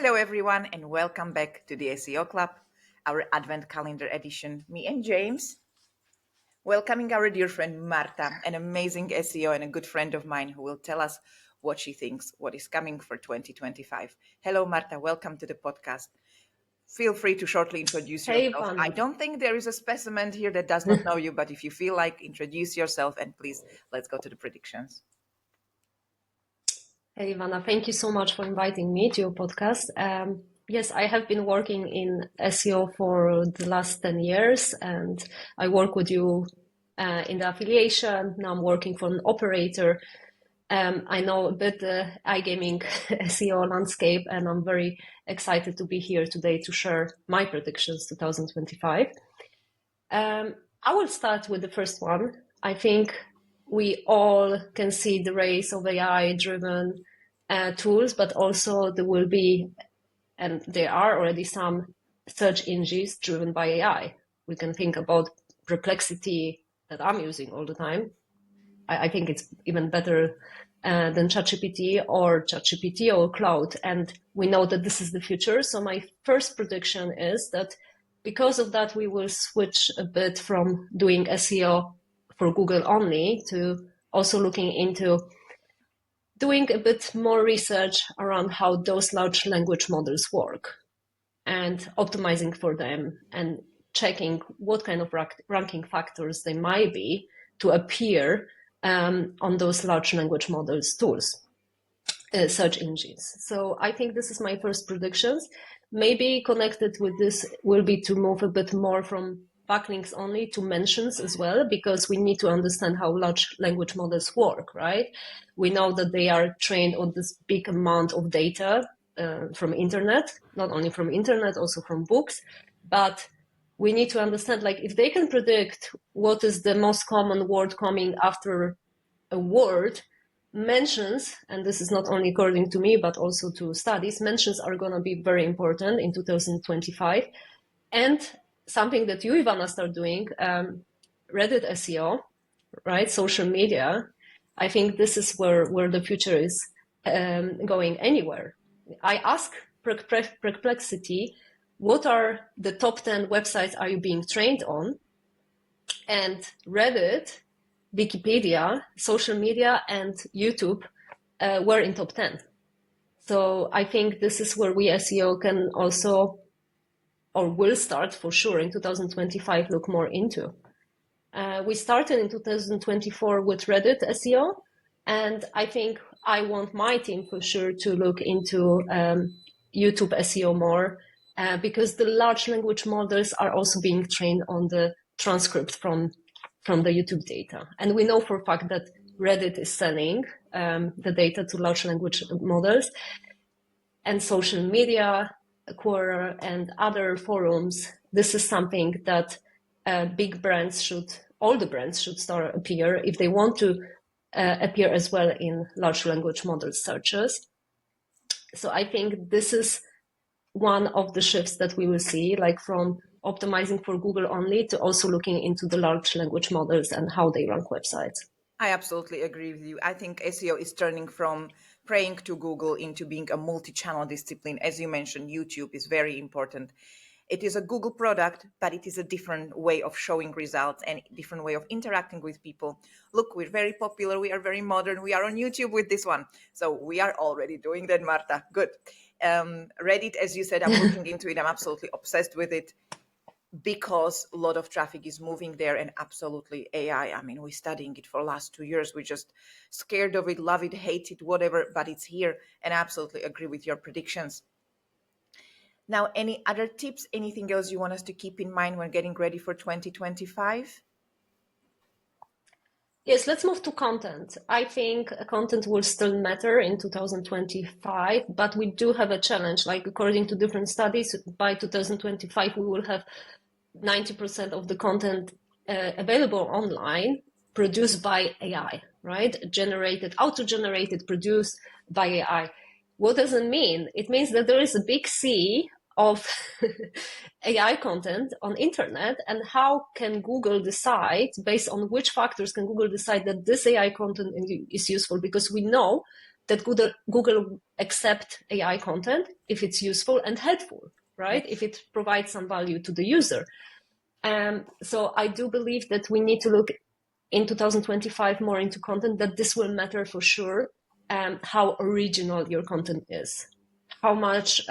Hello, everyone, and welcome back to the SEO Club, our Advent Calendar edition. Me and James, welcoming our dear friend Marta, an amazing SEO and a good friend of mine who will tell us what she thinks, what is coming for 2025. Hello, Marta, welcome to the podcast. Feel free to shortly introduce Hey, yourself. I Ivana. don't think there is a specimen here that does not know you, but if you feel like, introduce yourself and please, let's go to the predictions. Hey, Ivana. Thank you so much for inviting me to your podcast. Yes, I have been working in SEO for the last 10 years, and I work with you in the affiliation. Now I'm working for an operator. I know a bit the iGaming SEO landscape, and I'm very excited to be here today to share my predictions 2025. I will start with the first one. I think we all can see the race of AI-driven tools, but also there will be, and there are already some search engines driven by AI. We can think about Perplexity that I'm using all the time. I think it's even better than ChatGPT or Cloud. And we know that this is the future. So my first prediction is that because of that, we will switch a bit from doing SEO for Google only to also looking into doing a bit more research around how those large language models work and optimizing for them and checking what kind of ranking factors they might be to appear on those large language models tools, search engines. So I think this is my first predictions. Maybe connected with this will be to move a bit more from backlinks only to mentions as well, because we need to understand how large language models work, right? We know that they are trained on this big amount of data from internet, not only from internet, also from books, but we need to understand, like, if they can predict what is the most common word coming after a word, mentions, and this is not only according to me, but also to studies, mentions are going to be very important in 2025. And something that you, Ivana, start doing, Reddit SEO, right? Social media. I think this is where the future is going anywhere. I ask Perplexity, what are the top 10 websites are you being trained on? And Reddit, Wikipedia, social media, and YouTube were in top 10. So I think this is where we SEO can also, or will start for sure in 2025, look more into. We started in 2024 with Reddit SEO, and I think I want my team for sure to look into YouTube SEO more, because the large language models are also being trained on the transcript from the YouTube data. And we know for a fact that Reddit is selling the data to large language models, and social media, Quora, and other forums. This is something that big brands all the brands should start appear if they want to appear as well in large language model searches. So I think this is one of the shifts that we will see, like from optimizing for Google only to also looking into the large language models and how they rank websites. I absolutely agree with you. I think SEO is turning from praying to Google into being a multi-channel discipline. As you mentioned, YouTube is very important. It is a Google product, but it is a different way of showing results and different way of interacting with people. Look, we're very popular. We are very modern. We are on YouTube with this one. So we are already doing that, Marta. Good. Reddit, as you said, I'm looking into it. I'm absolutely obsessed with it, because a lot of traffic is moving there, and absolutely AI. I mean, we're studying it for the last 2 years. We're just scared of it, love it, hate it, whatever, but it's here. And I absolutely agree with your predictions. Now, any other tips, anything else you want us to keep in mind when getting ready for 2025? Yes, let's move to content. I think content will still matter in 2025, but we do have a challenge. Like, according to different studies, by 2025, we will have 90% of the content available online produced by AI, right? Auto-generated, produced by AI. What does it mean? It means that there is a big sea of AI content on internet, and how can Google decide, based on which factors can Google decide that this AI content is useful? Because we know that Google accept AI content if it's useful and helpful, right? Yes. If it provides some value to the user. So I do believe that we need to look in 2025 more into content, that this will matter for sure, how original your content is, how much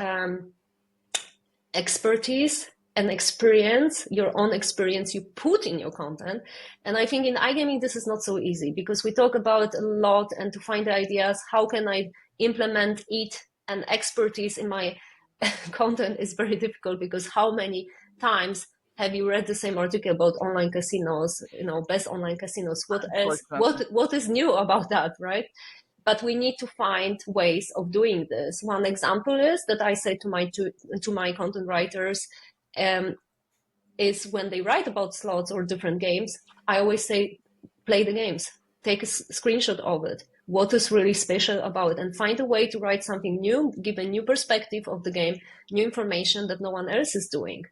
expertise and experience, your own experience, you put in your content. And I think in iGaming, this is not so easy because we talk about a lot, and to find the ideas, how can I implement it and expertise in my content is very difficult, because how many times have you read the same article about online casinos, best online casinos? What is new about that, right? But we need to find ways of doing this. One example is that I say to my content writers, is when they write about slots or different games, I always say, play the games, take a screenshot of it. What is really special about it, and find a way to write something new, give a new perspective of the game, new information that no one else is doing.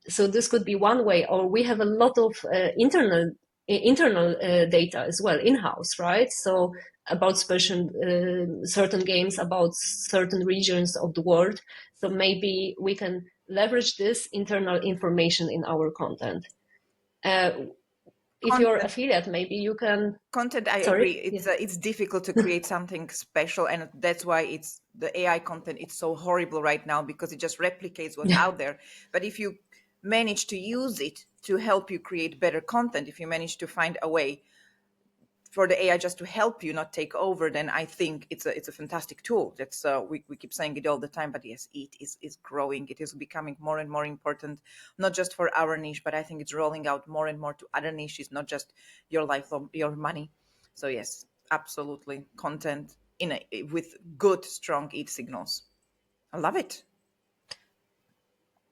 So this could be one way, or we have a lot of internal data as well in-house, right? So about certain games, about certain regions of the world. So maybe we can leverage this internal information in our content. If you're affiliate, maybe you can. Content, I agree. It's difficult to create something special, and that's why it's the AI content. It's so horrible right now because it just replicates what's out there. But if you manage to use it to help you create better content, if you manage to find a way for the AI just to help you, not take over, then I think it's a fantastic tool. That's we keep saying it all the time, but yes, it is growing. It is becoming more and more important, not just for our niche, but I think it's rolling out more and more to other niches, not just your life, your money. So yes, absolutely, content with good, strong EAT signals. I love it.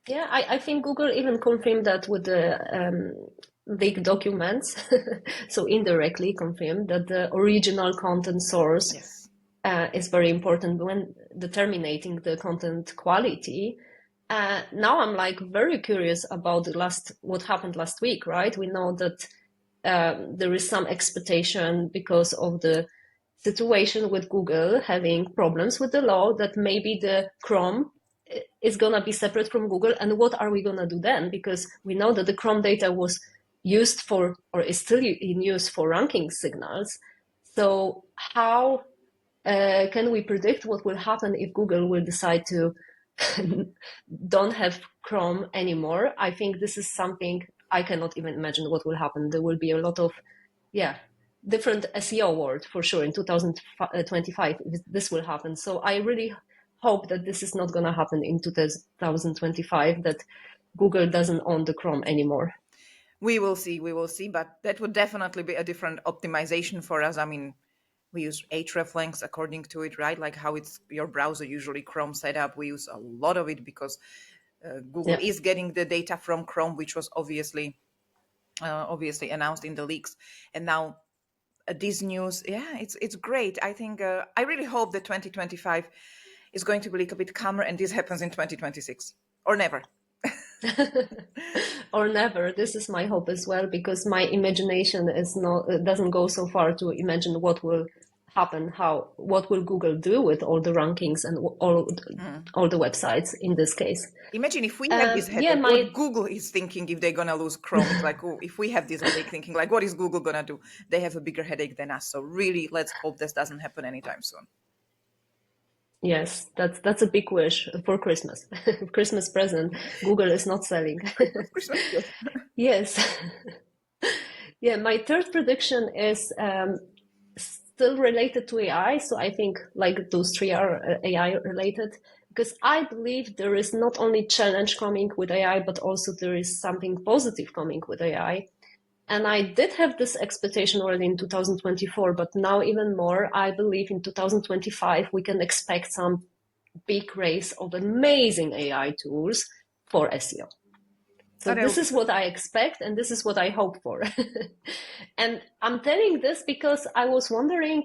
Yeah, I think Google even confirmed that with the leaked documents, so indirectly confirmed that the original content source is very important when determining the content quality. Now I'm very curious about what happened last week, right? We know that there is some expectation because of the situation with Google having problems with the law, that maybe the Chrome is going to be separate from Google. And what are we going to do then? Because we know that the Chrome data was used for, or is still in use for, ranking signals. So how can we predict what will happen if Google will decide to don't have Chrome anymore? I think this is something I cannot even imagine what will happen. There will be a lot of, different SEO world for sure in 2025 if this will happen. So I really hope that this is not going to happen in 2025, that Google doesn't own the Chrome anymore. We will see, but that would definitely be a different optimization for us. I mean, we use hreflangs according to it, right? Like how it's your browser, usually Chrome setup. We use a lot of it because Google is getting the data from Chrome, which was obviously announced in the leaks. And now this news, it's great. I think I really hope that 2025 is going to be a little bit calmer, and this happens in 2026 or never. Or never. This is my hope as well, because my imagination doesn't go so far to imagine what will happen, what will Google do with all the rankings and all the websites in this case. Imagine if we have this headache, what Google is thinking if they're gonna lose Chrome. It's like, oh, if we have this headache thinking, like, what is Google gonna do? They have a bigger headache than us. So really, let's hope this doesn't happen anytime soon. Yes, that's a big wish for Christmas. Christmas present. Google is not selling. Christmas, yes. Yes. Yeah, my third prediction is still related to AI. So I think those three are AI related, because I believe there is not only challenge coming with AI, but also there is something positive coming with AI. And I did have this expectation already in 2024, but now even more, I believe in 2025, we can expect some big race of amazing AI tools for SEO. So this is what I expect, and this is what I hope for. And I'm telling this because I was wondering,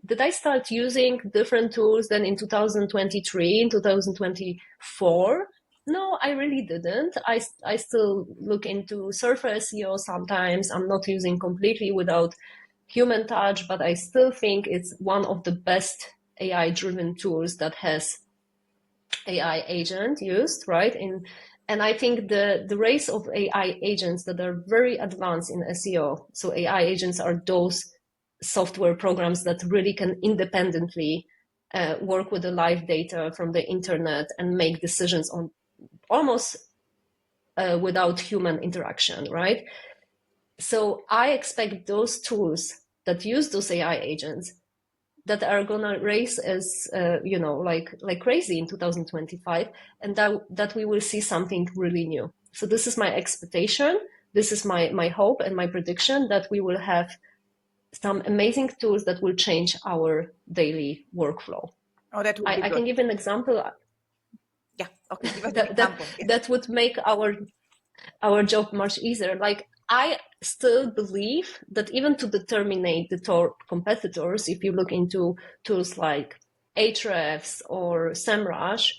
did I start using different tools than in 2023, in 2024? No, I really didn't. I still look into Surfer SEO sometimes. I'm not using completely without human touch, but I still think it's one of the best AI-driven tools that has AI agent used, right? And I think the race of AI agents that are very advanced in SEO. So AI agents are those software programs that really can independently work with the live data from the internet and make decisions on almost without human interaction, right? So I expect those tools that use those AI agents that are gonna race as like crazy in 2025, and that we will see something really new. So this is my expectation. This is my hope and my prediction that we will have some amazing tools that will change our daily workflow. Oh, that would be I good. can give an example Yeah. Okay. Give us an that that example. Yes. that would make our job much easier. Like I still believe that even to determine the top competitors, if you look into tools like Ahrefs or SEMrush,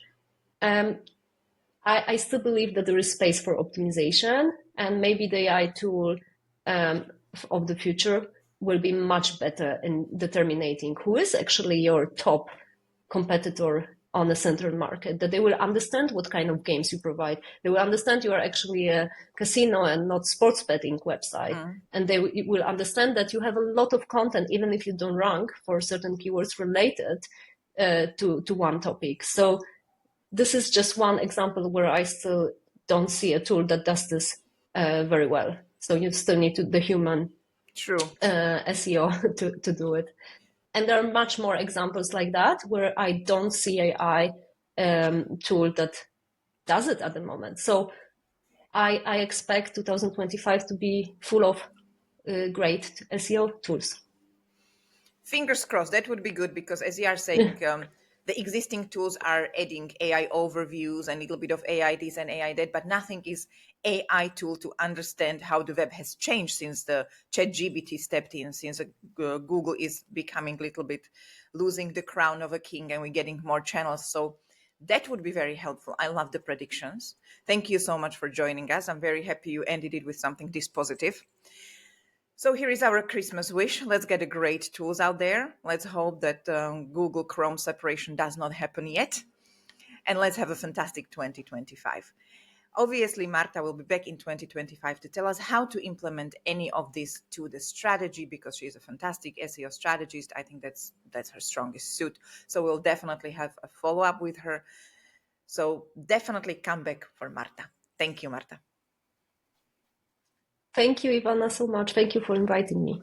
I still believe that there is space for optimization, and maybe the AI tool of the future will be much better in determining who is actually your top competitor on the central market, that they will understand what kind of games you provide. They will understand you are actually a casino and not sports betting website. And they will understand that you have a lot of content, even if you don't rank for certain keywords related to one topic. So this is just one example where I still don't see a tool that does this very well. So you still need the human True. SEO to do it. And there are much more examples like that where I don't see AI tool that does it at the moment. So I expect 2025 to be full of great SEO tools. Fingers crossed. That would be good because, as you are saying, the existing tools are adding AI overviews and a little bit of AI this and AI that, but nothing is AI tool to understand how the web has changed since the ChatGPT stepped in, since Google is becoming a little bit losing the crown of a king and we're getting more channels. So that would be very helpful. I love the predictions. Thank you so much for joining us. I'm very happy you ended it with something this positive. So here is our Christmas wish. Let's get a great tools out there. Let's hope that Google Chrome separation does not happen yet. And let's have a fantastic 2025. Obviously, Marta will be back in 2025 to tell us how to implement any of this to the strategy because she's a fantastic SEO strategist. I think that's her strongest suit. So we'll definitely have a follow-up with her. So definitely come back for Marta. Thank you, Marta. Thank you, Ivana, so much. Thank you for inviting me.